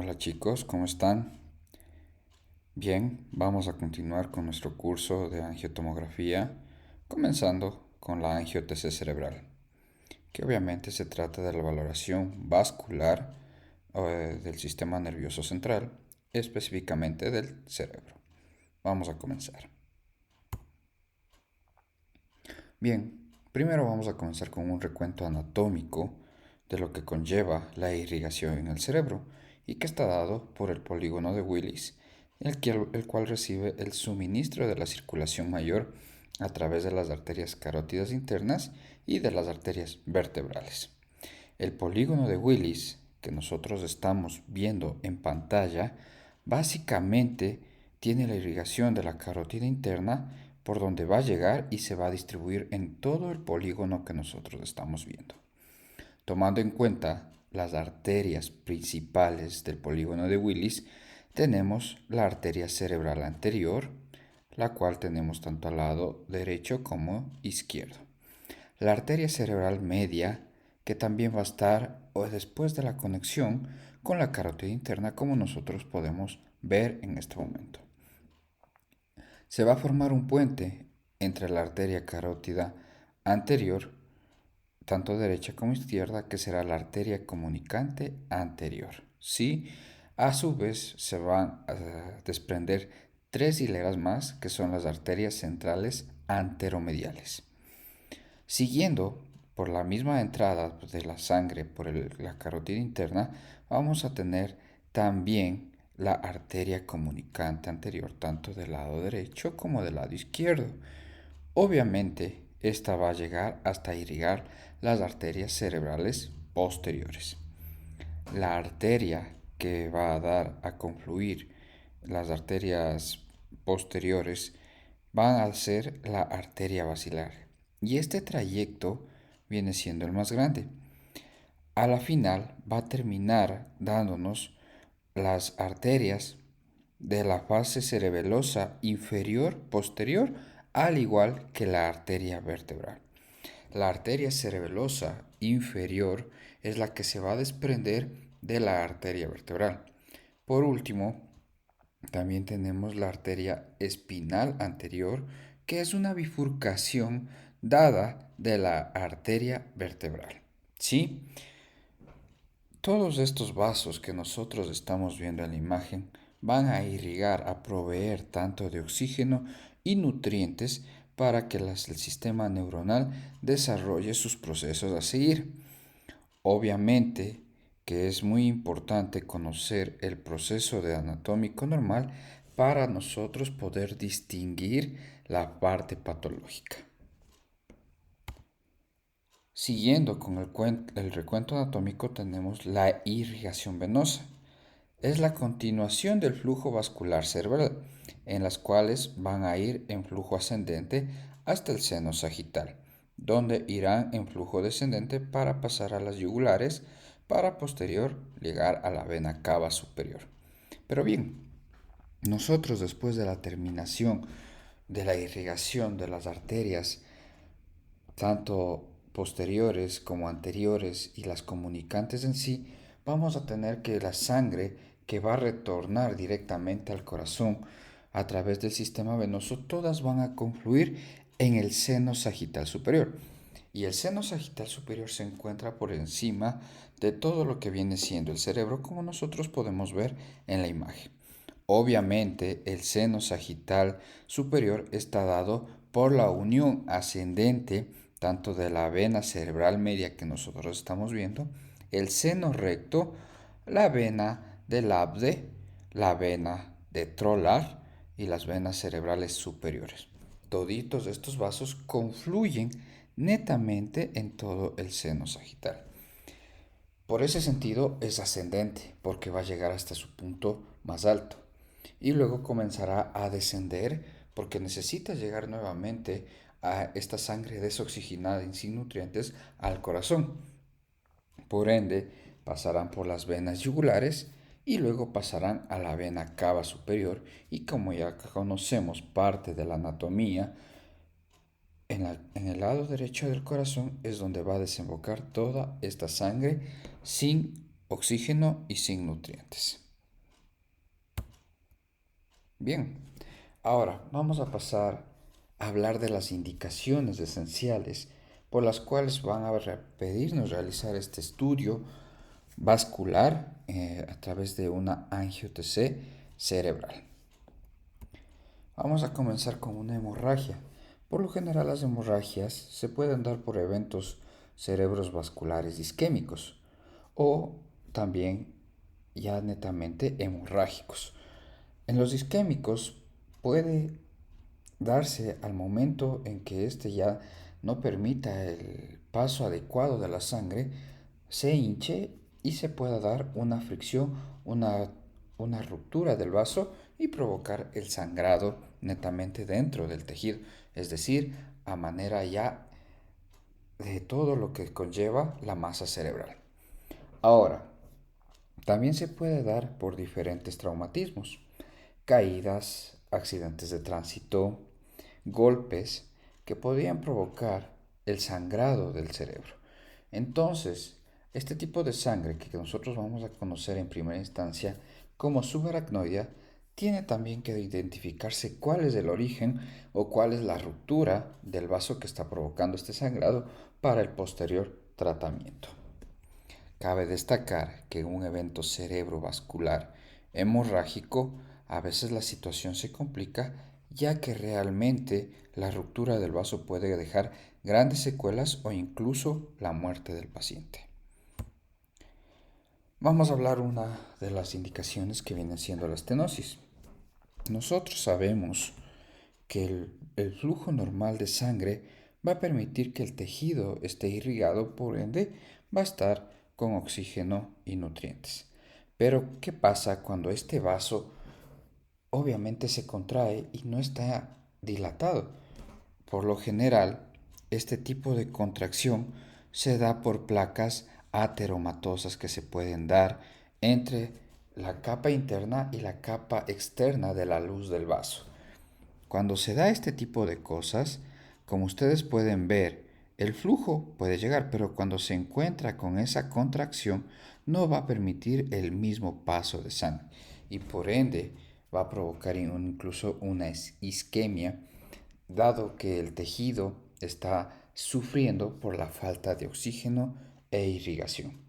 Hola chicos, ¿cómo están? Bien, vamos a continuar con nuestro curso de angiotomografía, comenzando con la angiotc cerebral, que obviamente se trata de la valoración vascular del sistema nervioso central, específicamente del cerebro. Vamos a comenzar. Bien, primero vamos a comenzar con un recuento anatómico de lo que conlleva la irrigación en el cerebro y que está dado por el polígono de Willis, el cual recibe el suministro de la circulación mayor a través de las arterias carótidas internas y de las arterias vertebrales. El polígono de Willis, que nosotros estamos viendo en pantalla, básicamente tiene la irrigación de la carótida interna por donde va a llegar y se va a distribuir en todo el polígono que nosotros estamos viendo. Tomando en cuenta las arterias principales del polígono de Willis, tenemos la arteria cerebral anterior, la cual tenemos tanto al lado derecho como izquierdo. La arteria cerebral media, que también va a estar después de la conexión con la carótida interna, como nosotros podemos ver en este momento. Se va a formar un puente entre la arteria carótida anterior, tanto derecha como izquierda, que será la arteria comunicante anterior. ¿Sí? A su vez se van a desprender tres hileras más, que son las arterias centrales anteromediales. Siguiendo por la misma entrada de la sangre por la carótida interna, vamos a tener también la arteria comunicante anterior, tanto del lado derecho como del lado izquierdo. Obviamente, esta va a llegar hasta irrigar las arterias cerebrales posteriores. La arteria que va a dar a confluir las arterias posteriores van a ser la arteria basilar. Y este trayecto viene siendo el más grande. A la final va a terminar dándonos las arterias de la fase cerebelosa inferior posterior, al igual que la arteria vertebral. La arteria cerebelosa inferior es la que se va a desprender de la arteria vertebral. Por último, también tenemos la arteria espinal anterior, que es una bifurcación dada de la arteria vertebral. ¿Sí? Todos estos vasos que nosotros estamos viendo en la imagen van a irrigar, a proveer tanto de oxígeno y nutrientes para que el sistema neuronal desarrolle sus procesos a seguir. Obviamente que es muy importante conocer el proceso de anatómico normal para nosotros poder distinguir la parte patológica. Siguiendo con el recuento anatómico tenemos la irrigación venosa. Es la continuación del flujo vascular cerebral, en las cuales van a ir en flujo ascendente hasta el seno sagital, donde irán en flujo descendente para pasar a las yugulares, para posterior llegar a la vena cava superior. Pero bien, nosotros después de la terminación de la irrigación de las arterias, tanto posteriores como anteriores y las comunicantes en sí, vamos a tener que la sangre que va a retornar directamente al corazón a través del sistema venoso, todas van a confluir en el seno sagital superior. Y el seno sagital superior se encuentra por encima de todo lo que viene siendo el cerebro, como nosotros podemos ver en la imagen. Obviamente, el seno sagital superior está dado por la unión ascendente tanto de la vena cerebral media que nosotros estamos viendo, el seno recto, la vena del labde, la vena de trolar y las venas cerebrales superiores. Toditos estos vasos confluyen netamente en todo el seno sagital. Por ese sentido es ascendente, porque va a llegar hasta su punto más alto. Y luego comenzará a descender, porque necesita llegar nuevamente a esta sangre desoxigenada y sin nutrientes al corazón. Por ende, pasarán por las venas yugulares y luego pasarán a la vena cava superior. Y como ya conocemos parte de la anatomía, en el lado derecho del corazón es donde va a desembocar toda esta sangre sin oxígeno y sin nutrientes. Bien, ahora vamos a pasar a hablar de las indicaciones esenciales por las cuales van a pedirnos realizar este estudio vascular a través de una angio-TC cerebral. Vamos a comenzar con una hemorragia. Por lo general las hemorragias se pueden dar por eventos cerebros vasculares isquémicos o también ya netamente hemorrágicos. En los isquémicos puede darse al momento en que éste ya no permita el paso adecuado de la sangre, se hinche y se pueda dar una fricción, una ruptura del vaso y provocar el sangrado netamente dentro del tejido, es decir, a manera ya de todo lo que conlleva la masa cerebral. Ahora, también se puede dar por diferentes traumatismos, caídas, accidentes de tránsito, golpes que podían provocar el sangrado del cerebro. Entonces, este tipo de sangre que nosotros vamos a conocer en primera instancia como subaracnoidea, tiene también que identificarse cuál es el origen o cuál es la ruptura del vaso que está provocando este sangrado para el posterior tratamiento. Cabe destacar que en un evento cerebrovascular hemorrágico, a veces la situación se complica ya que realmente la ruptura del vaso puede dejar grandes secuelas o incluso la muerte del paciente. Vamos a hablar una de las indicaciones que viene siendo la estenosis. Nosotros sabemos que el flujo normal de sangre va a permitir que el tejido esté irrigado, por ende va a estar con oxígeno y nutrientes. Pero, ¿qué pasa cuando este vaso obviamente se contrae y no está dilatado? Por lo general, este tipo de contracción se da por placas ateromatosas que se pueden dar entre la capa interna y la capa externa de la luz del vaso. Cuando se da este tipo de cosas, como ustedes pueden ver, el flujo puede llegar, pero cuando se encuentra con esa contracción, no va a permitir el mismo paso de sangre y por ende va a provocar incluso una isquemia, dado que el tejido está sufriendo por la falta de oxígeno e irrigación.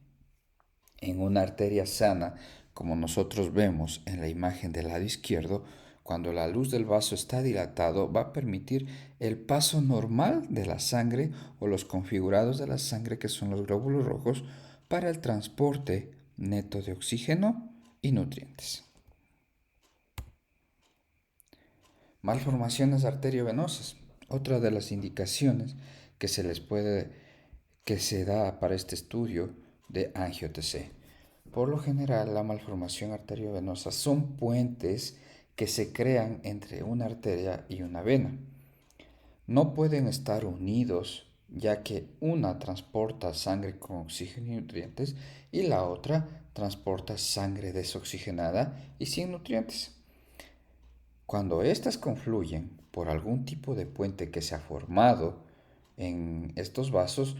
En una arteria sana, como nosotros vemos en la imagen del lado izquierdo, cuando la luz del vaso está dilatado, va a permitir el paso normal de la sangre o los configurados de la sangre, que son los glóbulos rojos, para el transporte neto de oxígeno y nutrientes. Malformaciones arteriovenosas. Otra de las indicaciones que se les puede que se da para este estudio de angio-TC. Por lo general, la malformación arteriovenosa son puentes que se crean entre una arteria y una vena. No pueden estar unidos ya que una transporta sangre con oxígeno y nutrientes y la otra transporta sangre desoxigenada y sin nutrientes. Cuando éstas confluyen por algún tipo de puente que se ha formado en estos vasos,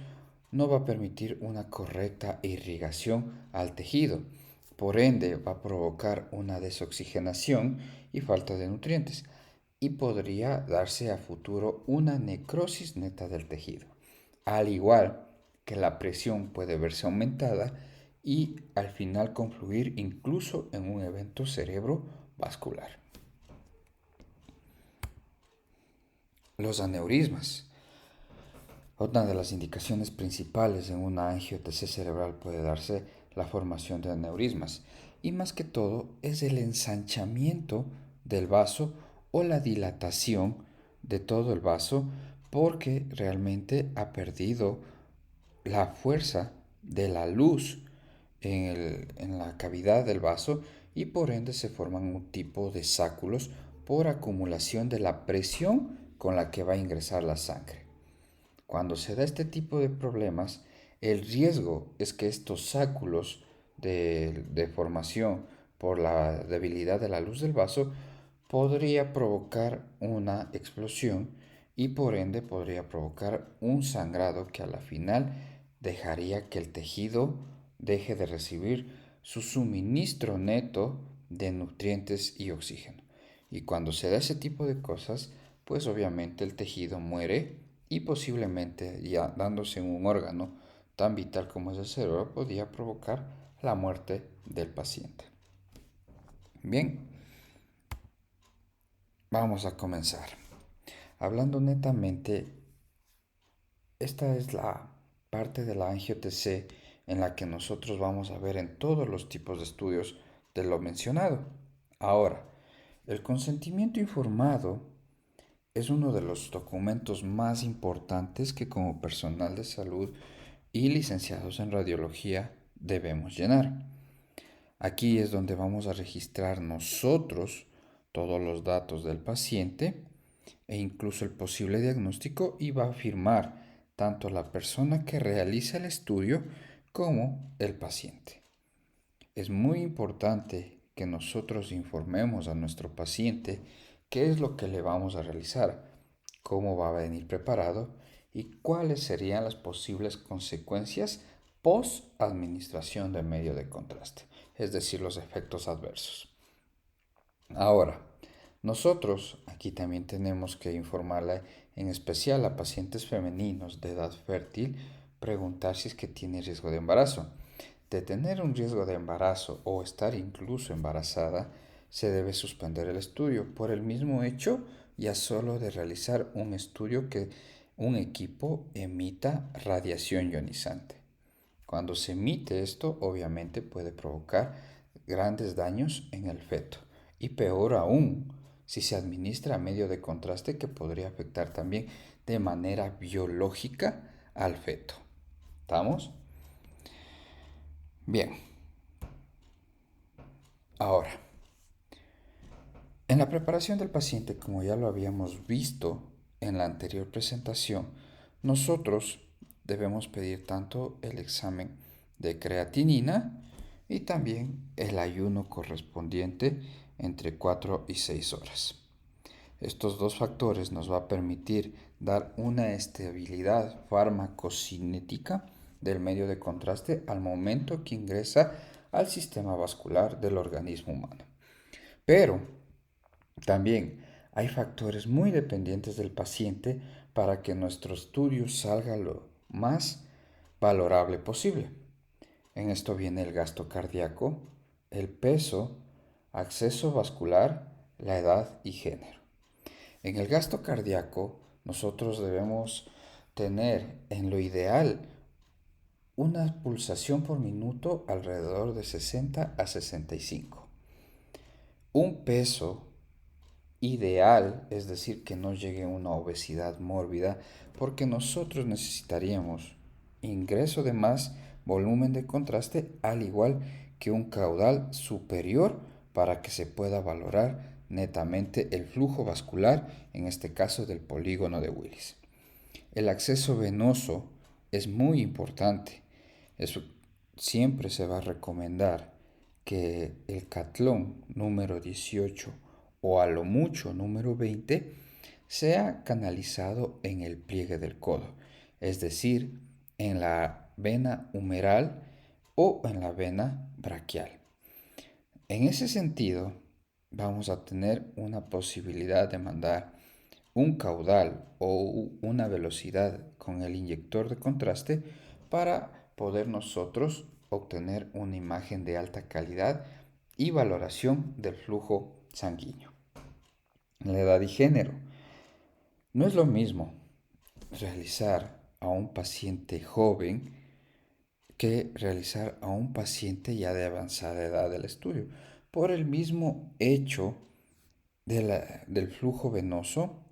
no va a permitir una correcta irrigación al tejido. Por ende, va a provocar una desoxigenación y falta de nutrientes. Y podría darse a futuro una necrosis neta del tejido. Al igual que la presión puede verse aumentada y al final confluir incluso en un evento cerebrovascular. Los aneurismas. Otra de las indicaciones principales en una angio-TC cerebral puede darse la formación de aneurismas y más que todo es el ensanchamiento del vaso o la dilatación de todo el vaso porque realmente ha perdido la fuerza de la luz en la cavidad del vaso y por ende se forman un tipo de sáculos por acumulación de la presión con la que va a ingresar la sangre. Cuando se da este tipo de problemas, el riesgo es que estos sáculos de formación por la debilidad de la luz del vaso podría provocar una explosión y por ende podría provocar un sangrado que a la final dejaría que el tejido deje de recibir su suministro neto de nutrientes y oxígeno. Y cuando se da ese tipo de cosas, pues obviamente el tejido muere y posiblemente ya dándose en un órgano tan vital como es el cerebro, podría provocar la muerte del paciente. Bien, vamos a comenzar. Hablando netamente, esta es la parte de la angio-TC en la que nosotros vamos a ver en todos los tipos de estudios de lo mencionado. Ahora, el consentimiento informado es uno de los documentos más importantes que como personal de salud y licenciados en radiología debemos llenar. Aquí es donde vamos a registrar nosotros todos los datos del paciente e incluso el posible diagnóstico y va a firmar tanto la persona que realiza el estudio como el paciente. Es muy importante que nosotros informemos a nuestro paciente qué es lo que le vamos a realizar, cómo va a venir preparado y cuáles serían las posibles consecuencias post administración de medio de contraste, es decir, los efectos adversos. Ahora, nosotros aquí también tenemos que informarle en especial a pacientes femeninos de edad fértil, preguntar si es que tiene riesgo de embarazo. De tener un riesgo de embarazo o estar incluso embarazada, se debe suspender el estudio por el mismo hecho ya solo de realizar un estudio que un equipo emita radiación ionizante. Cuando se emite esto, obviamente puede provocar grandes daños en el feto. Y peor aún, si se administra a medio de contraste que podría afectar también de manera biológica al feto. ¿Estamos? Bien, ahora, en la preparación del paciente, como ya lo habíamos visto en la anterior presentación, nosotros debemos pedir tanto el examen de creatinina y también el ayuno correspondiente entre 4 y 6 horas. Estos dos factores nos va a permitir dar una estabilidad farmacocinética del medio de contraste al momento que ingresa al sistema vascular del organismo humano. Pero también hay factores muy dependientes del paciente para que nuestro estudio salga lo más valorable posible. En esto viene el gasto cardíaco, el peso, acceso vascular, la edad y género. En el gasto cardíaco, nosotros debemos tener en lo ideal una pulsación por minuto alrededor de 60 a 65. Un peso ideal, es decir, que no llegue a una obesidad mórbida, porque nosotros necesitaríamos ingreso de más volumen de contraste, al igual que un caudal superior para que se pueda valorar netamente el flujo vascular, en este caso del polígono de Willis. El acceso venoso es muy importante. Eso siempre se va a recomendar que el catlón número 18 o a lo mucho número 20 sea canalizado en el pliegue del codo, es decir, en la vena humeral o en la vena braquial. En ese sentido, vamos a tener una posibilidad de mandar un caudal o una velocidad con el inyector de contraste para poder nosotros obtener una imagen de alta calidad y valoración del flujo sanguíneo. La edad y género. No es lo mismo realizar a un paciente joven que realizar a un paciente ya de avanzada edad del estudio, por el mismo hecho del flujo venoso,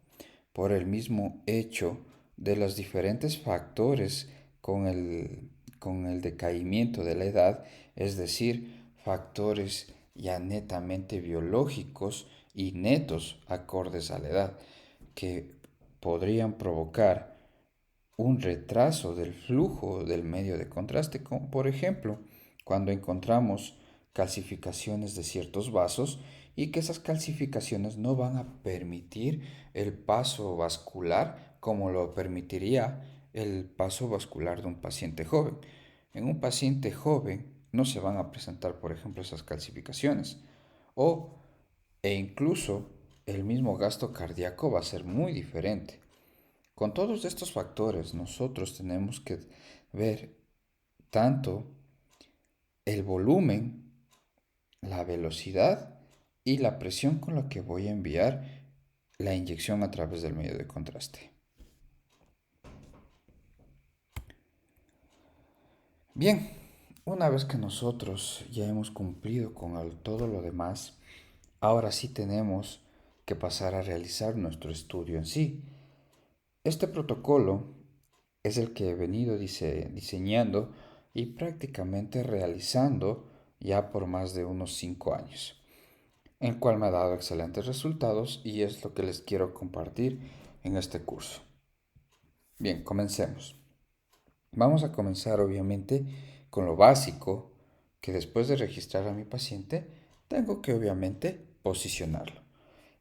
por el mismo hecho de los diferentes factores con el decaimiento de la edad, es decir, factores ya netamente biológicos y netos acordes a la edad, que podrían provocar un retraso del flujo del medio de contraste, como por ejemplo cuando encontramos calcificaciones de ciertos vasos y que esas calcificaciones no van a permitir el paso vascular como lo permitiría el paso vascular de un paciente joven. En un paciente joven no se van a presentar, por ejemplo, esas calcificaciones o, e incluso el mismo gasto cardíaco va a ser muy diferente. Con todos estos factores, nosotros tenemos que ver tanto el volumen, la velocidad y la presión con la que voy a enviar la inyección a través del medio de contraste. Bien, una vez que nosotros ya hemos cumplido con todo lo demás, ahora sí tenemos que pasar a realizar nuestro estudio en sí. Este protocolo es el que he venido diseñando y prácticamente realizando ya por más de unos 5 años, el cual me ha dado excelentes resultados y es lo que les quiero compartir en este curso. Bien, comencemos. Vamos a comenzar obviamente con lo básico, que después de registrar a mi paciente, tengo que obviamente posicionarlo.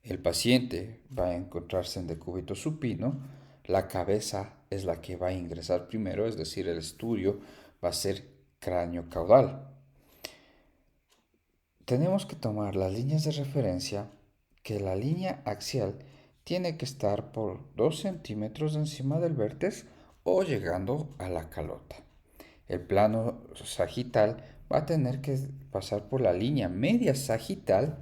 El paciente va a encontrarse en decúbito supino, la cabeza es la que va a ingresar primero, es decir, el estudio va a ser cráneo caudal. Tenemos que tomar las líneas de referencia, que la línea axial tiene que estar por 2 centímetros encima del vértex o llegando a la calota. El plano sagital va a tener que pasar por la línea media sagital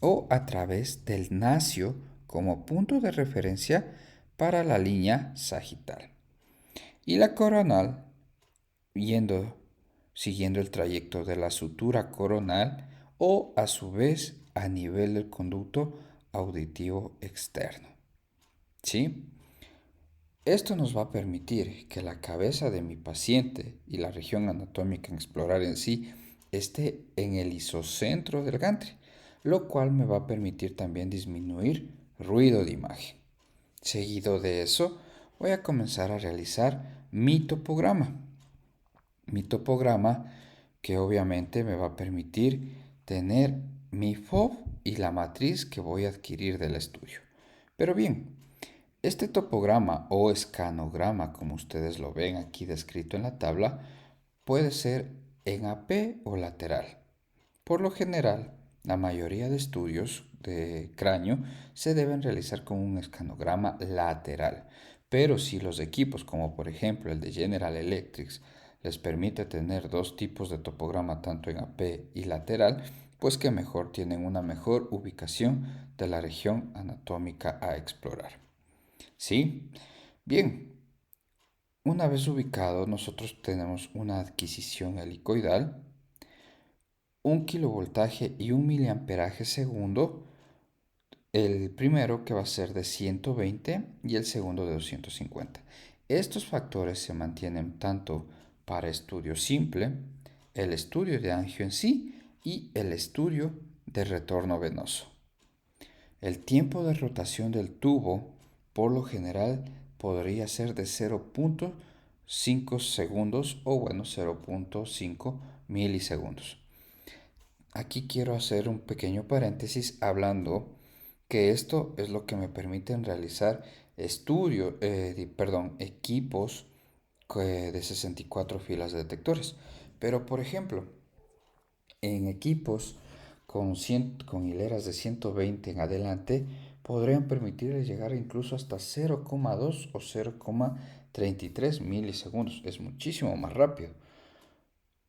o a través del nacio como punto de referencia para la línea sagital. Y la coronal, siguiendo el trayecto de la sutura coronal o a su vez a nivel del conducto auditivo externo. ¿Sí? Esto nos va a permitir que la cabeza de mi paciente y la región anatómica en explorar en sí esté en el isocentro del gantry, lo cual me va a permitir también disminuir ruido de imagen. Seguido de eso, voy a comenzar a realizar mi topograma. Mi topograma que obviamente me va a permitir tener mi FOV y la matriz que voy a adquirir del estudio. Pero bien, este topograma o escanograma, como ustedes lo ven aquí descrito en la tabla, puede ser en AP o lateral. Por lo general, la mayoría de estudios de cráneo se deben realizar con un escanograma lateral, pero si los equipos, como por ejemplo el de General Electric, les permite tener dos tipos de topograma tanto en AP y lateral, pues que mejor tienen una mejor ubicación de la región anatómica a explorar. ¿Sí? Bien, una vez ubicado, nosotros tenemos una adquisición helicoidal, un kilovoltaje y un miliamperaje segundo, el primero que va a ser de 120 y el segundo de 250. Estos factores se mantienen tanto para estudio simple, el estudio de angio en sí y el estudio de retorno venoso. El tiempo de rotación del tubo, por lo general, podría ser de 0.5 segundos o bueno, 0.5 milisegundos. Aquí quiero hacer un pequeño paréntesis hablando que esto es lo que me permiten realizar equipos de 64 filas de detectores. Pero por ejemplo, en equipos con hileras de 120 en adelante, podrían permitirles llegar incluso hasta 0,2 o 0,33 milisegundos. Es muchísimo más rápido.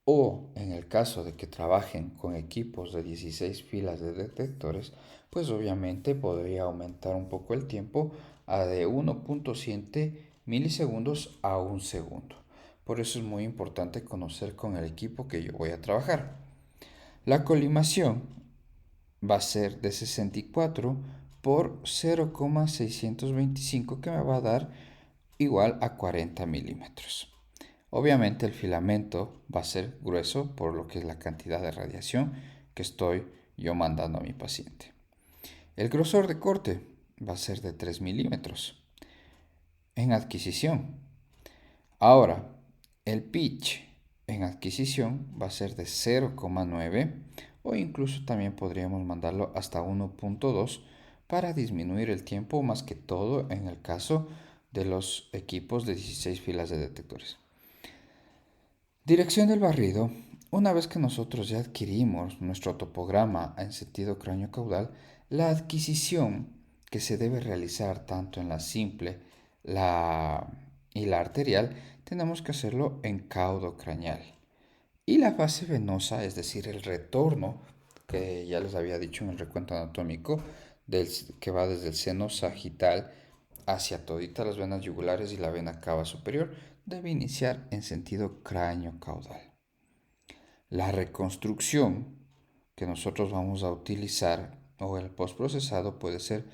O en el caso de que trabajen con equipos de 16 filas de detectores, pues obviamente podría aumentar un poco el tiempo a de 1.7 milisegundos a un segundo. Por eso es muy importante conocer con el equipo que yo voy a trabajar. La colimación va a ser de 64 por 0,625 que me va a dar igual a 40 milímetros. Obviamente el filamento va a ser grueso por lo que es la cantidad de radiación que estoy yo mandando a mi paciente. El grosor de corte va a ser de 3 milímetros en adquisición. Ahora, el pitch en adquisición va a ser de 0,9 o incluso también podríamos mandarlo hasta 1.2 para disminuir el tiempo, más que todo en el caso de los equipos de 16 filas de detectores. Dirección del barrido. Una vez que nosotros ya adquirimos nuestro topograma en sentido cráneo-caudal, La adquisición que se debe realizar tanto en la simple la, y la arterial, tenemos que hacerlo en caudo craneal. Y la fase venosa, es decir, el retorno, que ya les había dicho en el recuento anatómico, que va desde el seno sagital hacia toditas las venas yugulares y la vena cava superior, debe iniciar en sentido cráneo-caudal. La reconstrucción que nosotros vamos a utilizar o el postprocesado puede ser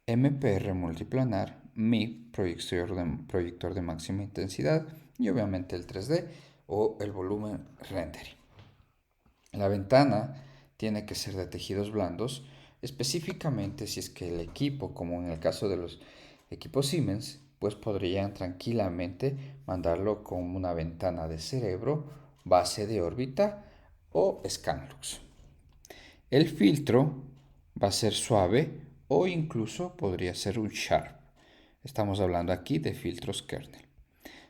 MPR multiplanar, MIP, proyector de máxima intensidad y obviamente el 3D o el volumen rendering. La ventana tiene que ser de tejidos blandos, específicamente si es que el equipo, como en el caso de los equipos Siemens, pues podrían tranquilamente mandarlo con una ventana de cerebro, base de órbita o Scanlux. El filtro va a ser suave o incluso podría ser un Sharp. Estamos hablando aquí de filtros kernel.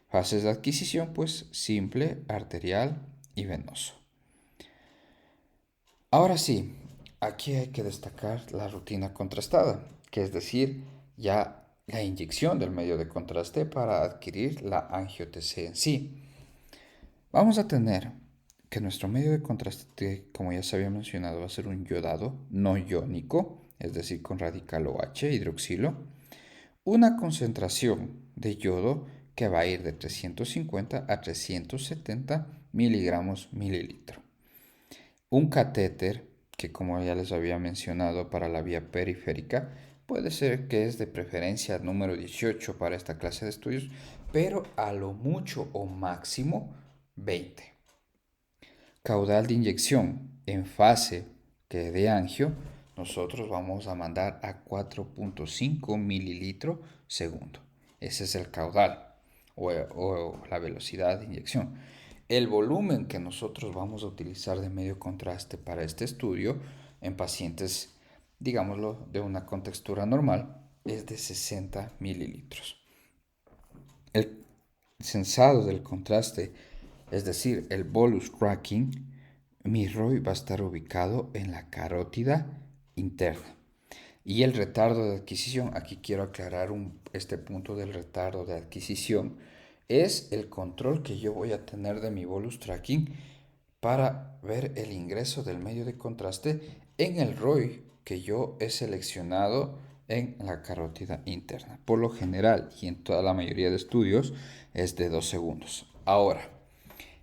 Fases de adquisición, pues simple, arterial y venoso. Ahora sí, aquí hay que destacar la rutina contrastada, que es decir, ya la inyección del medio de contraste para adquirir la angiotensina en sí. Vamos a tener que nuestro medio de contraste, como ya se había mencionado, va a ser un yodado no iónico, es decir, con radical OH, hidroxilo, una concentración de yodo que va a ir de 350 a 370 miligramos mililitro. Un catéter, que como ya les había mencionado para la vía periférica, puede ser que es de preferencia número 18 para esta clase de estudios, pero a lo mucho o máximo 20. Caudal de inyección en fase que de angio, nosotros vamos a mandar a 4.5 mililitros segundo. Ese es el caudal o la velocidad de inyección. El volumen que nosotros vamos a utilizar de medio contraste para este estudio en pacientes, digámoslo, de una contextura normal, es de 60 mililitros. El sensado del contraste, es decir, el bolus tracking, mi ROI va a estar ubicado en la carótida interna. Y el retardo de adquisición, aquí quiero aclarar este punto del retardo de adquisición, es el control que yo voy a tener de mi bolus tracking para ver el ingreso del medio de contraste en el ROI que yo he seleccionado en la carótida interna. Por lo general y en toda la mayoría de estudios es de 2 segundos. Ahora,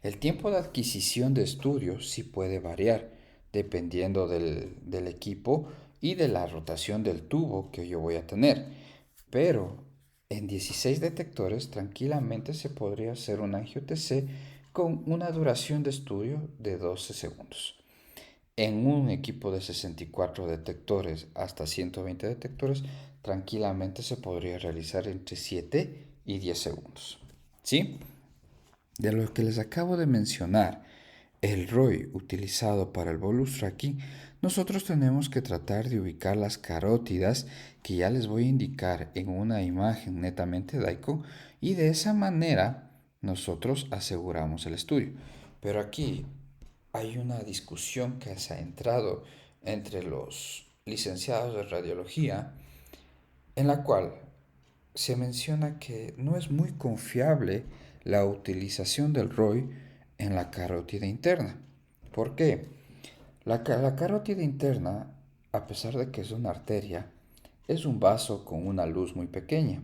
el tiempo de adquisición de estudios sí puede variar dependiendo del equipo y de la rotación del tubo que yo voy a tener. Pero en 16 detectores tranquilamente se podría hacer un angio-TC con una duración de estudio de 12 segundos. En un equipo de 64 detectores hasta 120 detectores, tranquilamente se podría realizar entre 7 y 10 segundos. ¿Sí? De lo que les acabo de mencionar, el ROI utilizado para el bolus tracking, nosotros tenemos que tratar de ubicar las carótidas que ya les voy a indicar en una imagen netamente DICOM y de esa manera nosotros aseguramos el estudio. Pero aquí hay una discusión que se ha entrado entre los licenciados de radiología en la cual se menciona que no es muy confiable la utilización del ROI en la carótida interna. ¿Por qué? La carótida interna, a pesar de que es una arteria, es un vaso con una luz muy pequeña,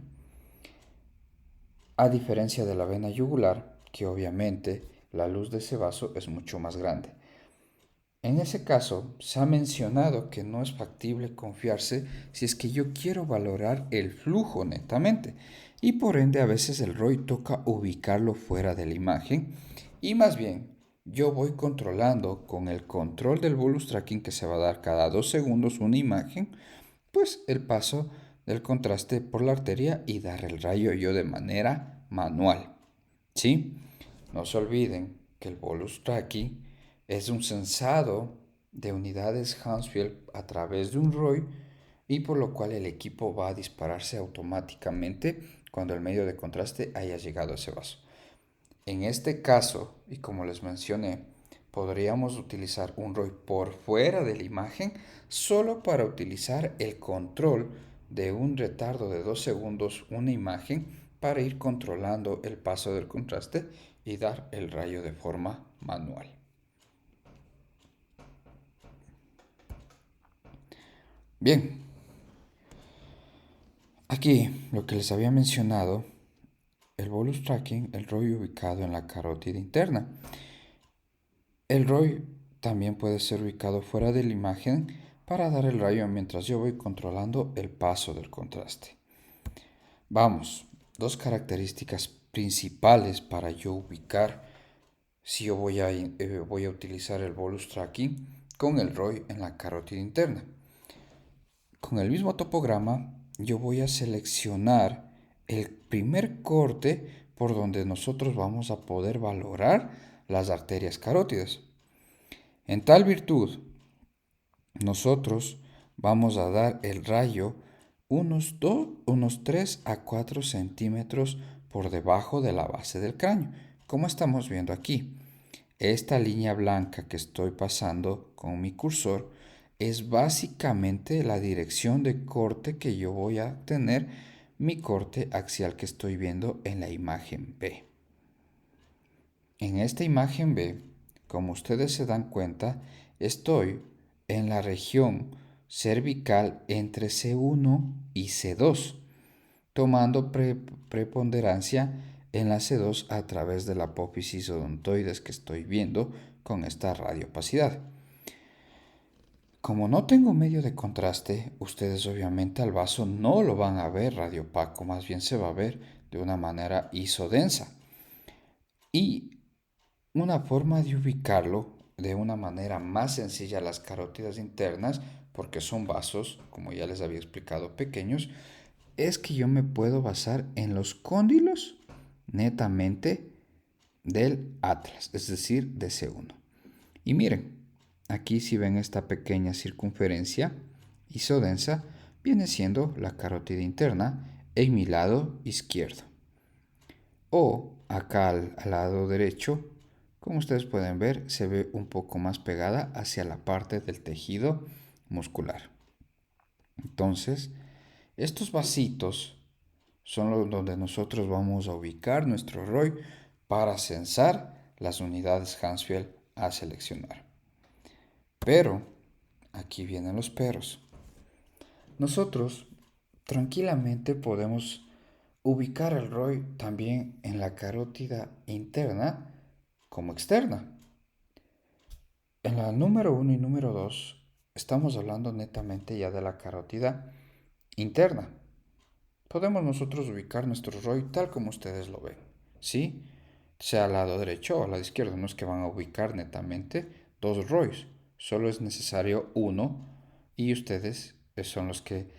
a diferencia de la vena yugular, que obviamente la luz de ese vaso es mucho más grande. En ese caso, se ha mencionado que no es factible confiarse si es que yo quiero valorar el flujo netamente y por ende a veces el ROI toca ubicarlo fuera de la imagen y más bien yo voy controlando con el control del bolus tracking que se va a dar cada 2 segundos una imagen, pues el paso del contraste por la arteria y dar el rayo yo de manera manual. ¿Sí? No se olviden que el bolus tracking es un sensado de unidades Hounsfield a través de un ROI y por lo cual el equipo va a dispararse automáticamente cuando el medio de contraste haya llegado a ese vaso. En este caso, y como les mencioné, podríamos utilizar un ROI por fuera de la imagen solo para utilizar el control de un retardo de 2 segundos una imagen para ir controlando el paso del contraste y dar el rayo de forma manual. Bien, aquí lo que les había mencionado, el bolus tracking, el ROI ubicado en la carótida interna. El ROI también puede ser ubicado fuera de la imagen para dar el rayo mientras yo voy controlando el paso del contraste. Vamos, dos características principales para yo ubicar si yo voy a utilizar el bolus tracking con el ROI en la carótida interna. Con el mismo topograma, yo voy a seleccionar el primer corte por donde nosotros vamos a poder valorar las arterias carótidas. En tal virtud, nosotros vamos a dar el rayo unos 3 a 4 centímetros por debajo de la base del cráneo, como estamos viendo aquí. Esta línea blanca que estoy pasando con mi cursor es básicamente la dirección de corte que yo voy a tener, mi corte axial que estoy viendo en la imagen B. En esta imagen B, como ustedes se dan cuenta, estoy en la región cervical entre C1 y C2, tomando preponderancia en la C2 a través de la apófisis odontoides que estoy viendo con esta radiopacidad. Como no tengo medio de contraste, ustedes obviamente al vaso no lo van a ver radiopaco, más bien se va a ver de una manera isodensa. Y una forma de ubicarlo de una manera más sencilla las carótidas internas, porque son vasos, como ya les había explicado, pequeños, es que yo me puedo basar en los cóndilos netamente del atlas, es decir, de C1. Y miren, aquí si ven esta pequeña circunferencia isodensa, viene siendo la carótida interna en mi lado izquierdo. O acá al lado derecho, como ustedes pueden ver, se ve un poco más pegada hacia la parte del tejido muscular. Entonces, estos vasitos son los donde nosotros vamos a ubicar nuestro ROI para censar las unidades Hansfield a seleccionar. Pero, aquí vienen los peros. Nosotros tranquilamente podemos ubicar el ROI también en la carótida interna como externa. En la número 1 y número 2 estamos hablando netamente ya de la carótida interna. Podemos nosotros ubicar nuestro ROI tal como ustedes lo ven, ¿sí? Sea al lado derecho o al lado izquierdo, no es que van a ubicar netamente dos ROIs, solo es necesario uno y ustedes son los que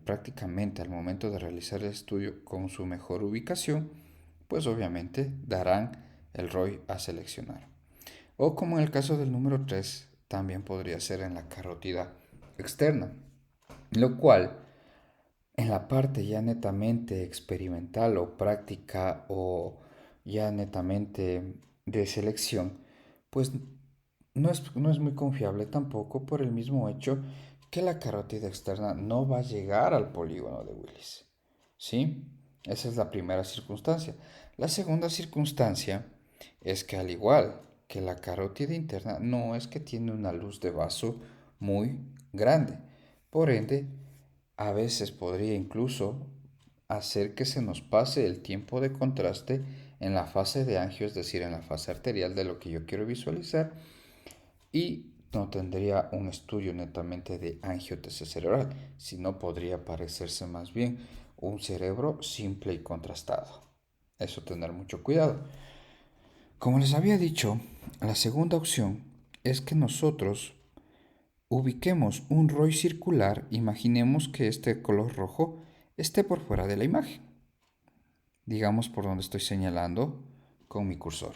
prácticamente al momento de realizar el estudio con su mejor ubicación, pues obviamente darán el ROI a seleccionar. O como en el caso del número 3, también podría ser en la carótida externa, lo cual en la parte ya netamente experimental o práctica o ya netamente de selección, pues no es muy confiable tampoco por el mismo hecho que la carótida externa no va a llegar al polígono de Willis. ¿Sí? Esa es la primera circunstancia. La segunda circunstancia es que al igual que la carótida interna, no es que tiene una luz de vaso muy grande. Por ende, a veces podría incluso hacer que se nos pase el tiempo de contraste en la fase de angio, es decir, en la fase arterial de lo que yo quiero visualizar, y no tendría un estudio netamente de angiotese cerebral, sino podría parecerse más bien un cerebro simple y contrastado. Eso tener mucho cuidado. Como les había dicho, la segunda opción es que nosotros ubiquemos un ROI circular, imaginemos que este color rojo esté por fuera de la imagen, digamos por donde estoy señalando con mi cursor.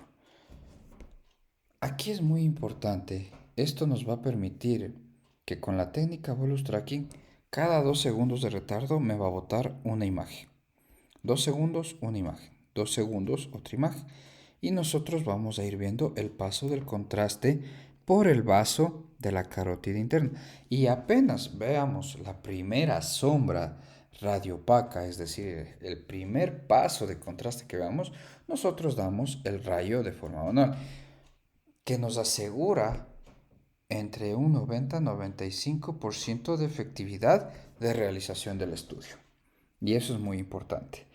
Aquí es muy importante, esto nos va a permitir que con la técnica bolus tracking, cada 2 segundos de retardo me va a botar una imagen. 2 segundos, una imagen. 2 segundos, otra imagen. y nosotros vamos a ir viendo el paso del contraste por el vaso de la carótida interna. Y apenas veamos la primera sombra radiopaca, es decir, el primer paso de contraste que veamos, nosotros damos el rayo de forma manual, que nos asegura entre un 90 y 95% de efectividad de realización del estudio. Y eso es muy importante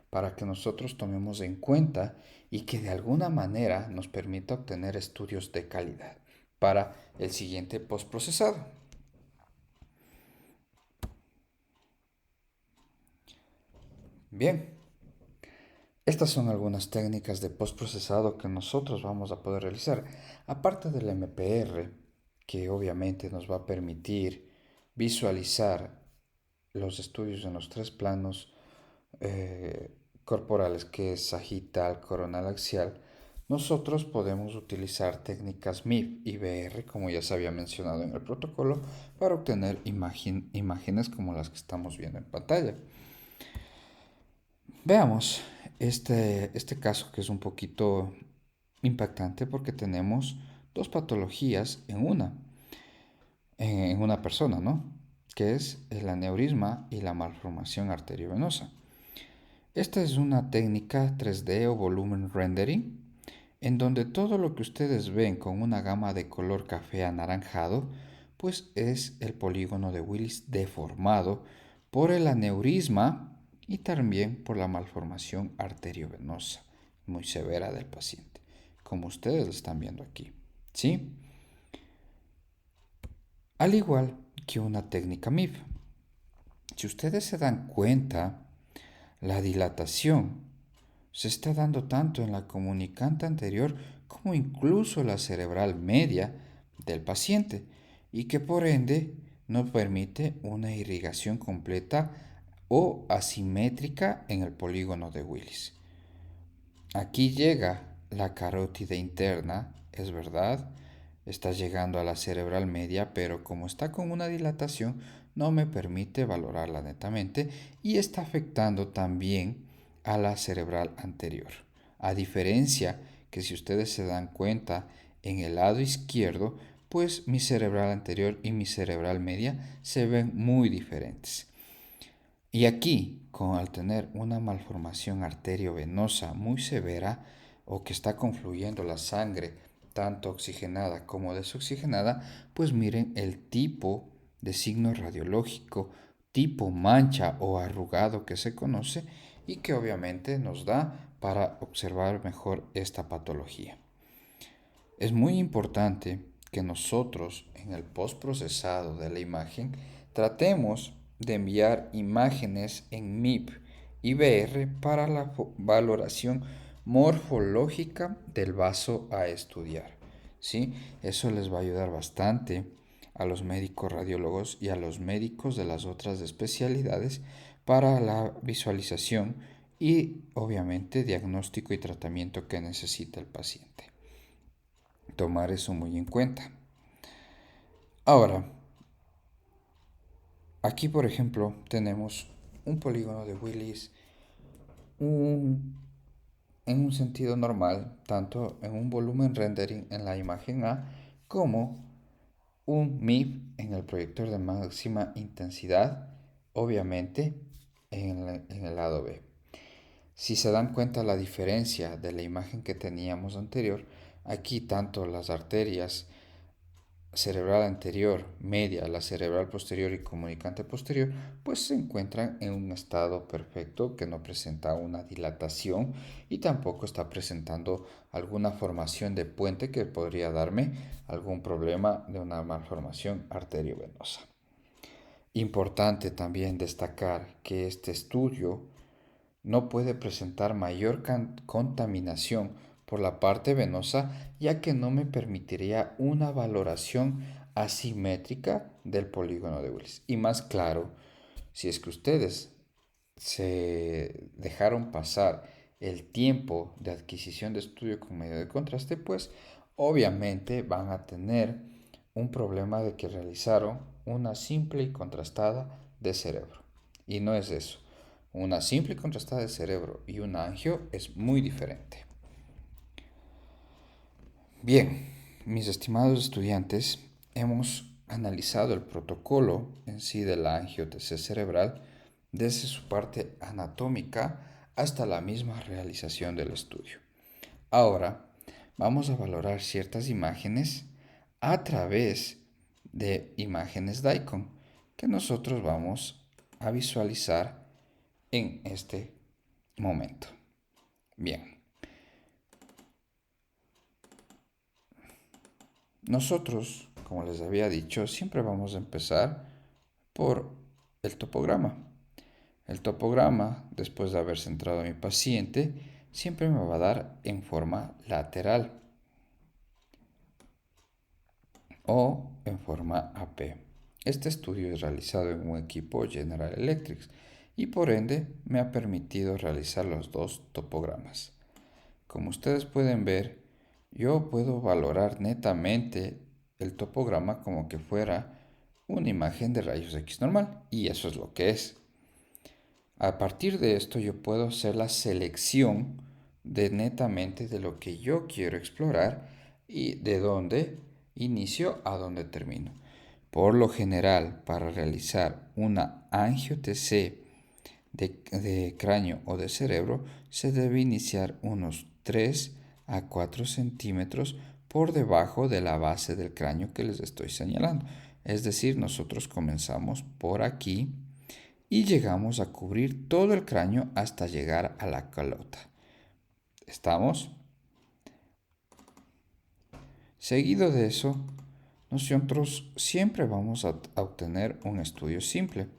para que nosotros tomemos en cuenta y que de alguna manera nos permita obtener estudios de calidad para el siguiente postprocesado. Bien, estas son algunas técnicas de postprocesado que nosotros vamos a poder realizar. Aparte del MPR, que obviamente nos va a permitir visualizar los estudios en los tres planos corporales, que es sagital, coronal, axial, nosotros podemos utilizar técnicas MIP y VR, como ya se había mencionado en el protocolo, para obtener imágenes como las que estamos viendo en pantalla. Veamos este caso que es un poquito impactante porque tenemos dos patologías en una persona, ¿no? Que es el aneurisma y la malformación arteriovenosa. Esta es una técnica 3D o volumen rendering, en donde todo lo que ustedes ven con una gama de color café anaranjado, pues es el polígono de Willis deformado por el aneurisma y también por la malformación arteriovenosa muy severa del paciente, como ustedes lo están viendo aquí, ¿sí? Al igual que una técnica MIF. Si ustedes se dan cuenta, la dilatación se está dando tanto en la comunicante anterior como incluso la cerebral media del paciente y que por ende no permite una irrigación completa o asimétrica en el polígono de Willis. Aquí llega la carótida interna, es verdad, está llegando a la cerebral media, pero como está con una dilatación, no me permite valorarla netamente y está afectando también a la cerebral anterior. A diferencia que si ustedes se dan cuenta en el lado izquierdo, pues mi cerebral anterior y mi cerebral media se ven muy diferentes. Y aquí, al tener una malformación arteriovenosa muy severa o que está confluyendo la sangre tanto oxigenada como desoxigenada, pues miren el tipo de signo radiológico, tipo mancha o arrugado que se conoce y que obviamente nos da para observar mejor esta patología. Es muy importante que nosotros en el postprocesado de la imagen tratemos de enviar imágenes en MIP y VR para la valoración morfológica del vaso a estudiar. ¿Sí? Eso les va a ayudar bastante a los médicos radiólogos y a los médicos de las otras especialidades para la visualización y obviamente diagnóstico y tratamiento que necesita el paciente. Tomar eso muy en cuenta. Ahora, aquí por ejemplo tenemos un polígono de Willis un- en un sentido normal, tanto en un volumen rendering en la imagen A como un MIP en el proyector de máxima intensidad, obviamente en el lado B. Si se dan cuenta la diferencia de la imagen que teníamos anterior, aquí tanto las arterias cerebral anterior, media, la cerebral posterior y comunicante posterior, pues se encuentran en un estado perfecto que no presenta una dilatación y tampoco está presentando alguna formación de puente que podría darme algún problema de una malformación arteriovenosa. Importante también destacar que este estudio no puede presentar mayor contaminación por la parte venosa, ya que no me permitiría una valoración asimétrica del polígono de Willis. Y más claro, si es que ustedes se dejaron pasar el tiempo de adquisición de estudio con medio de contraste, pues obviamente van a tener un problema de que realizaron una simple y contrastada de cerebro. Y no es eso. Una simple y contrastada de cerebro y un angio es muy diferente. Bien, mis estimados estudiantes, hemos analizado el protocolo en sí de la angiotc cerebral desde su parte anatómica hasta la misma realización del estudio. Ahora vamos a valorar ciertas imágenes a través de imágenes DICOM que nosotros vamos a visualizar en este momento. Bien, nosotros, como les había dicho, siempre vamos a empezar por el topograma. El topograma, después de haber centrado a mi paciente, siempre me va a dar en forma lateral o en forma AP. Este estudio es realizado en un equipo General Electric y por ende me ha permitido realizar los dos topogramas. Como ustedes pueden ver, yo puedo valorar netamente el topograma como que fuera una imagen de rayos X normal, y eso es lo que es. A partir de esto yo puedo hacer la selección de netamente de lo que yo quiero explorar y de dónde inicio a dónde termino. Por lo general, para realizar una angio-TC de cráneo o de cerebro, se debe iniciar unos 3 a 4 centímetros por debajo de la base del cráneo que les estoy señalando. Es decir, nosotros comenzamos por aquí y llegamos a cubrir todo el cráneo hasta llegar a la calota. ¿Estamos? Seguido de eso, nosotros siempre vamos a obtener un estudio simple.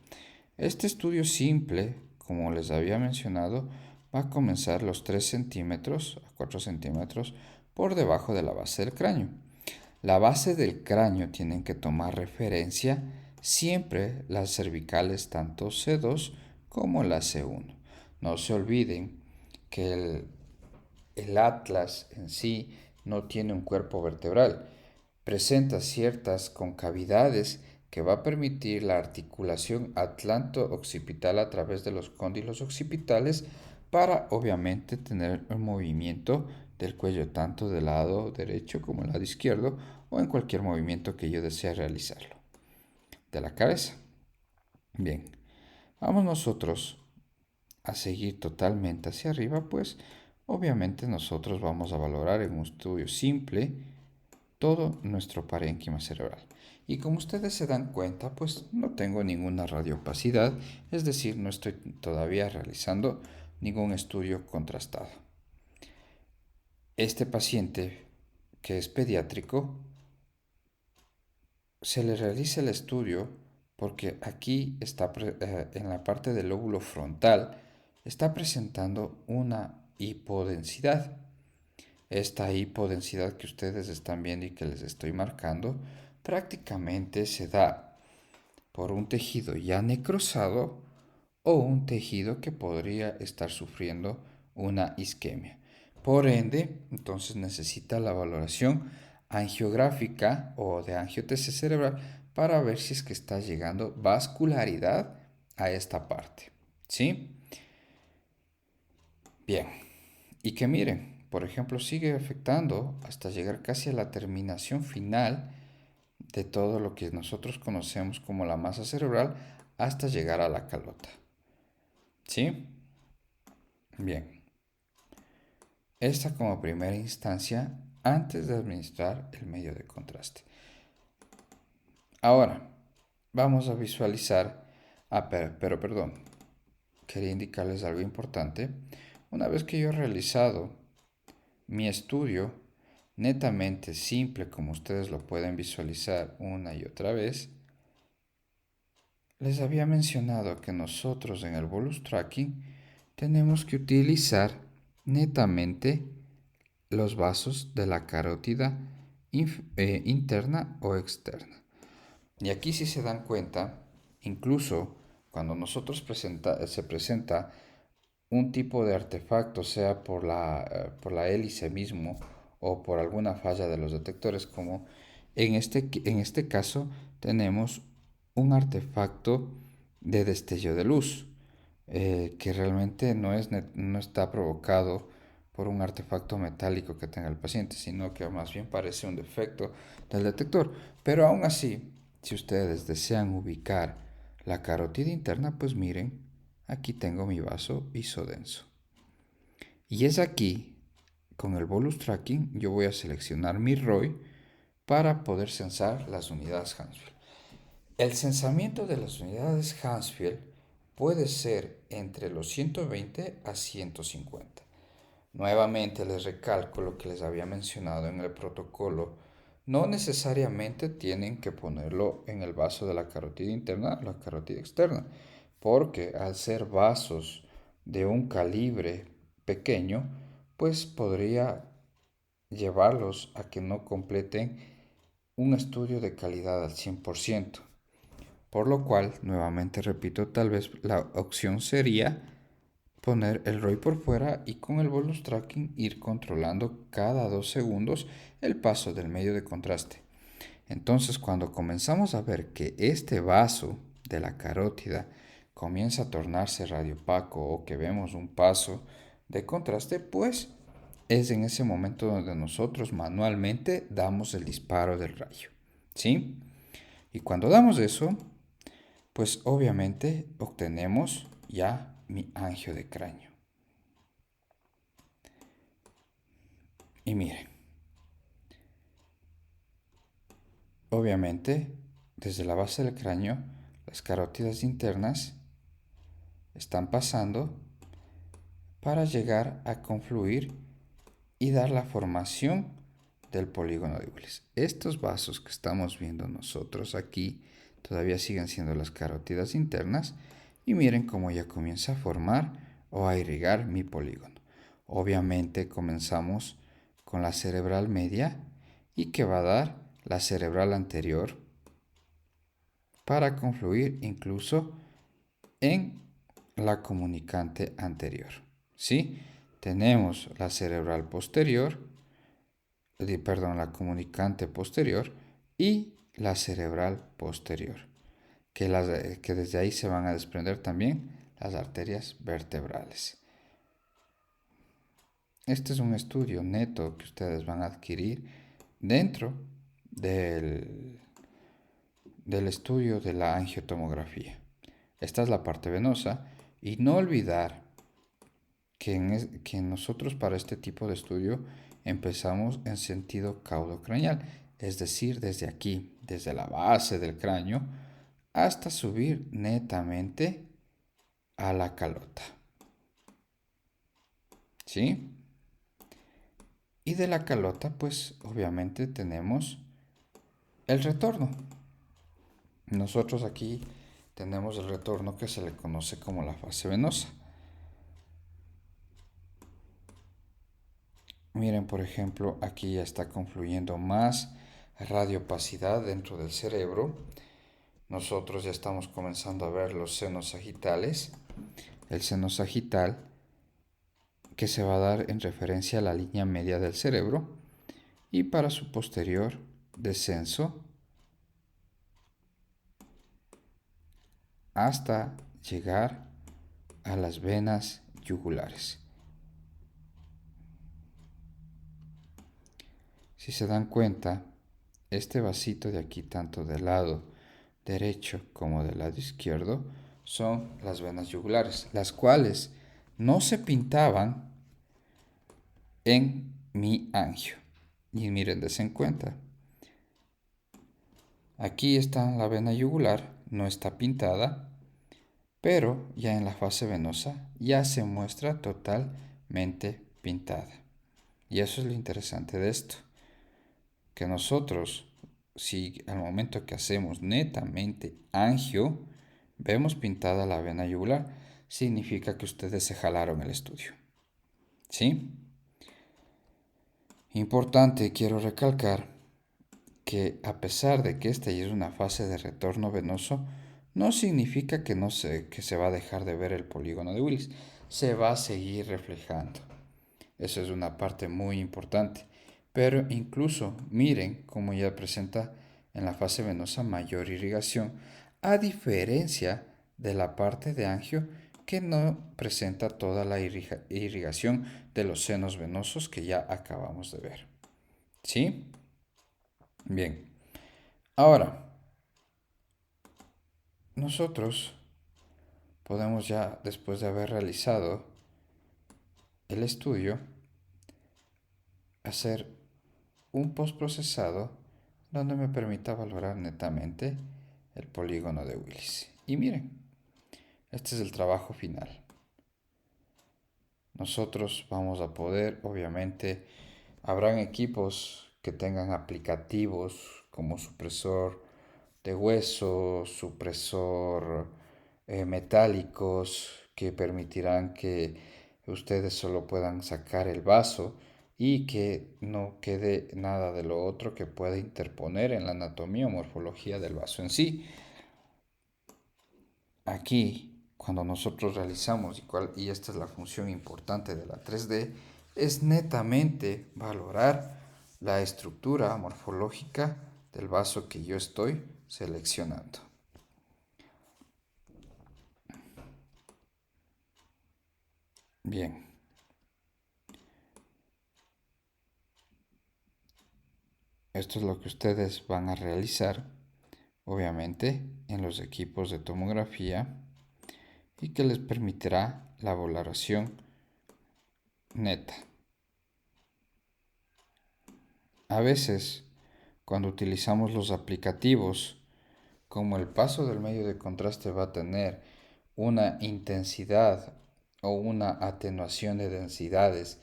Este estudio simple, como les había mencionado, va a comenzar los 3 centímetros a 4 centímetros por debajo de la base del cráneo. La base del cráneo tienen que tomar referencia siempre las cervicales tanto C2 como la C1. No se olviden que el atlas en sí no tiene un cuerpo vertebral. Presenta ciertas concavidades que va a permitir la articulación atlanto-occipital a través de los cóndilos occipitales para obviamente tener un movimiento del cuello tanto del lado derecho como del lado izquierdo o en cualquier movimiento que yo desee realizarlo. De la cabeza. Bien, vamos nosotros a seguir totalmente hacia arriba, pues obviamente nosotros vamos a valorar en un estudio simple todo nuestro parénquima cerebral. Y como ustedes se dan cuenta, pues no tengo ninguna radioopacidad, es decir, no estoy todavía realizando ningún estudio contrastado. Este paciente, que es pediátrico, se le realiza el estudio porque aquí está en la parte del lóbulo frontal está presentando una hipodensidad. Esta hipodensidad que ustedes están viendo y que les estoy marcando prácticamente se da por un tejido ya necrosado o un tejido que podría estar sufriendo una isquemia. Por ende, entonces necesita la valoración angiográfica o de angiotc cerebral para ver si es que está llegando vascularidad a esta parte. ¿Sí? Bien. Y que miren, por ejemplo, sigue afectando hasta llegar casi a la terminación final de todo lo que nosotros conocemos como la masa cerebral hasta llegar a la calota. ¿Sí? Bien. Esta como primera instancia antes de administrar el medio de contraste. Ahora, vamos a visualizar, pero perdón, quería indicarles algo importante. Una vez que yo he realizado mi estudio netamente simple, como ustedes lo pueden visualizar una y otra vez, les había mencionado que nosotros en el bolus tracking tenemos que utilizar netamente los vasos de la carótida interna o externa. Y aquí si se dan cuenta, incluso cuando nosotros se presenta un tipo de artefacto, sea por la hélice mismo o por alguna falla de los detectores, como en este caso tenemos un artefacto de destello de luz, que realmente no está provocado por un artefacto metálico que tenga el paciente, sino que más bien parece un defecto del detector. Pero aún así, si ustedes desean ubicar la carótida interna, pues miren, aquí tengo mi vaso isodenso. Y es aquí, con el bolus tracking, yo voy a seleccionar mi ROI para poder censar las unidades Hansfield. El censamiento de las unidades Hansfield puede ser entre los 120 a 150. Nuevamente les recalco lo que les había mencionado en el protocolo. No necesariamente tienen que ponerlo en el vaso de la carótida interna o la carótida externa, porque al ser vasos de un calibre pequeño, pues podría llevarlos a que no completen un estudio de calidad al 100%. Por lo cual, nuevamente repito, tal vez la opción sería poner el ROI por fuera y con el bolus tracking ir controlando cada 2 segundos el paso del medio de contraste. Entonces, cuando comenzamos a ver que este vaso de la carótida comienza a tornarse radiopaco o que vemos un paso de contraste, pues es en ese momento donde nosotros manualmente damos el disparo del rayo. ¿Sí? Y cuando damos eso, pues obviamente obtenemos ya mi angio de cráneo. Y miren, obviamente desde la base del cráneo las carótidas internas están pasando para llegar a confluir y dar la formación del polígono de Willis. Estos vasos que estamos viendo nosotros aquí todavía siguen siendo las carótidas internas y miren cómo ya comienza a formar o a irrigar mi polígono. Obviamente comenzamos con la cerebral media y que va a dar la cerebral anterior para confluir incluso en la comunicante anterior. ¿Sí? Tenemos la cerebral posterior, la comunicante posterior y la cerebral posterior, que desde ahí se van a desprender también las arterias vertebrales. Este es un estudio neto que ustedes van a adquirir dentro del estudio de la angiotomografía. Esta es la parte venosa y no olvidar que nosotros para este tipo de estudio empezamos en sentido caudocraneal, es decir, desde aquí, desde la base del cráneo, hasta subir netamente a la calota. ¿Sí? Y de la calota, pues obviamente tenemos el retorno. Nosotros aquí tenemos el retorno que se le conoce como la fase venosa. Miren, por ejemplo, aquí ya está confluyendo más radiopacidad dentro del cerebro. Nosotros ya estamos comenzando a ver los senos sagitales. El seno sagital que se va a dar en referencia a la línea media del cerebro y para su posterior descenso hasta llegar a las venas yugulares. Si se dan cuenta, este vasito de aquí, tanto del lado derecho como del lado izquierdo, son las venas yugulares, las cuales no se pintaban en mi angio. Y miren, desen cuenta. Aquí está la vena yugular, no está pintada, pero ya en la fase venosa ya se muestra totalmente pintada. Y eso es lo interesante de esto, que nosotros, si al momento que hacemos netamente angio, vemos pintada la vena yugular, significa que ustedes se jalaron el estudio. ¿Sí? Importante, quiero recalcar que a pesar de que esta ya es una fase de retorno venoso, no significa que se va a dejar de ver el polígono de Willis. Se va a seguir reflejando. Eso es una parte muy importante. Pero incluso miren cómo ya presenta en la fase venosa mayor irrigación, a diferencia de la parte de angio que no presenta toda la irrigación de los senos venosos que ya acabamos de ver. ¿Sí? Bien. Ahora, nosotros podemos ya, después de haber realizado el estudio, hacer un postprocesado donde me permita valorar netamente el polígono de Willis. Y miren, este es el trabajo final. Nosotros vamos a poder, obviamente, habrán equipos que tengan aplicativos como supresor de hueso, supresor metálicos que permitirán que ustedes solo puedan sacar el vaso y que no quede nada de lo otro que pueda interponer en la anatomía o morfología del vaso en sí. Aquí, cuando nosotros realizamos, y esta es la función importante de la 3D, es netamente valorar la estructura morfológica del vaso que yo estoy seleccionando. Bien, esto es lo que ustedes van a realizar, obviamente, en los equipos de tomografía y que les permitirá la valoración neta. A veces, cuando utilizamos los aplicativos, como el paso del medio de contraste va a tener una intensidad o una atenuación de densidades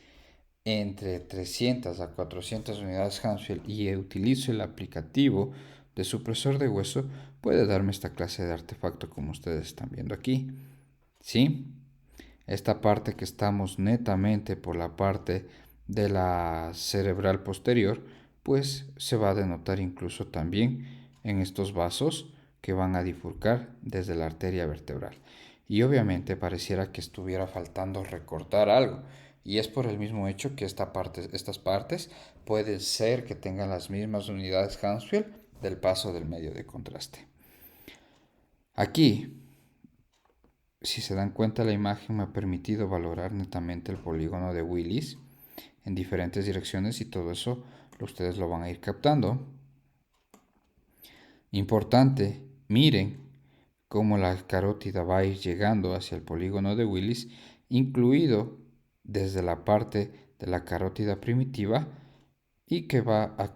entre 300 a 400 unidades Hounsfield y utilizo el aplicativo de supresor de hueso, puede darme esta clase de artefacto como ustedes están viendo aquí. ¿Sí? Esta parte que estamos netamente por la parte de la cerebral posterior, pues se va a denotar incluso también en estos vasos que van a bifurcar desde la arteria vertebral. Y obviamente pareciera que estuviera faltando recortar algo. Y es por el mismo hecho que estas partes pueden ser que tengan las mismas unidades Hounsfield del paso del medio de contraste. Aquí, si se dan cuenta, la imagen me ha permitido valorar netamente el polígono de Willis en diferentes direcciones y todo eso ustedes lo van a ir captando. Importante, miren cómo la carótida va a ir llegando hacia el polígono de Willis, incluido desde la parte de la carótida primitiva y que va a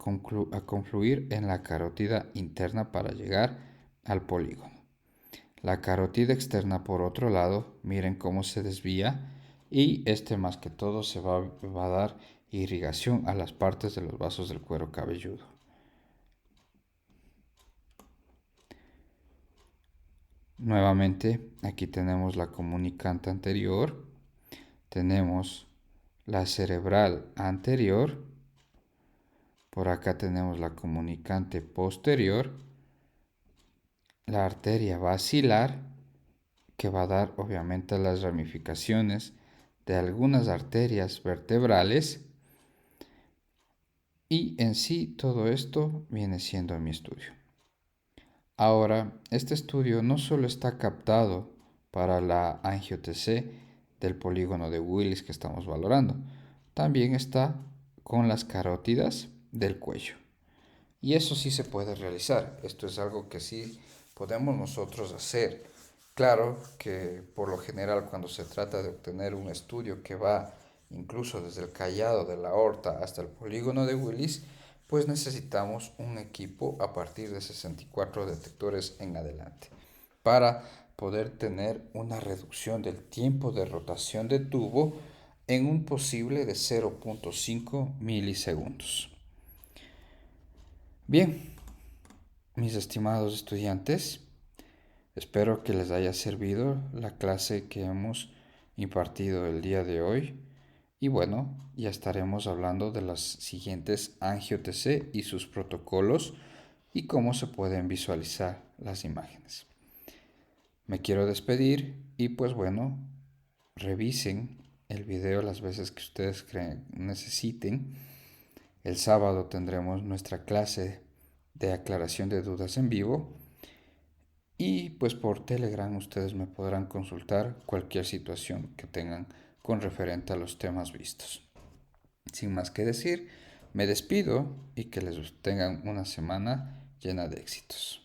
confluir en la carótida interna para llegar al polígono. La carótida externa, por otro lado, miren cómo se desvía y más que todo se va a dar irrigación a las partes de los vasos del cuero cabelludo. Nuevamente, aquí tenemos la comunicante anterior, tenemos la cerebral anterior, por acá tenemos la comunicante posterior, la arteria basilar, que va a dar obviamente las ramificaciones de algunas arterias vertebrales, y en sí todo esto viene siendo mi estudio. Ahora, este estudio no solo está captado para la angio-TC del polígono de Willis que estamos valorando, también está con las carótidas del cuello. Y eso sí se puede realizar. Esto es algo que sí podemos nosotros hacer. Claro que por lo general cuando se trata de obtener un estudio que va incluso desde el callado de la aorta hasta el polígono de Willis, pues necesitamos un equipo a partir de 64 detectores en adelante para poder tener una reducción del tiempo de rotación de tubo en un posible de 0.5 milisegundos. Bien, mis estimados estudiantes, espero que les haya servido la clase que hemos impartido el día de hoy. Y bueno, ya estaremos hablando de las siguientes angio-TC y sus protocolos y cómo se pueden visualizar las imágenes. Me quiero despedir y pues bueno, revisen el video las veces que ustedes necesiten. El sábado tendremos nuestra clase de aclaración de dudas en vivo Y pues por Telegram ustedes me podrán consultar cualquier situación que tengan con referente a los temas vistos. Sin más que decir, me despido y que les tengan una semana llena de éxitos.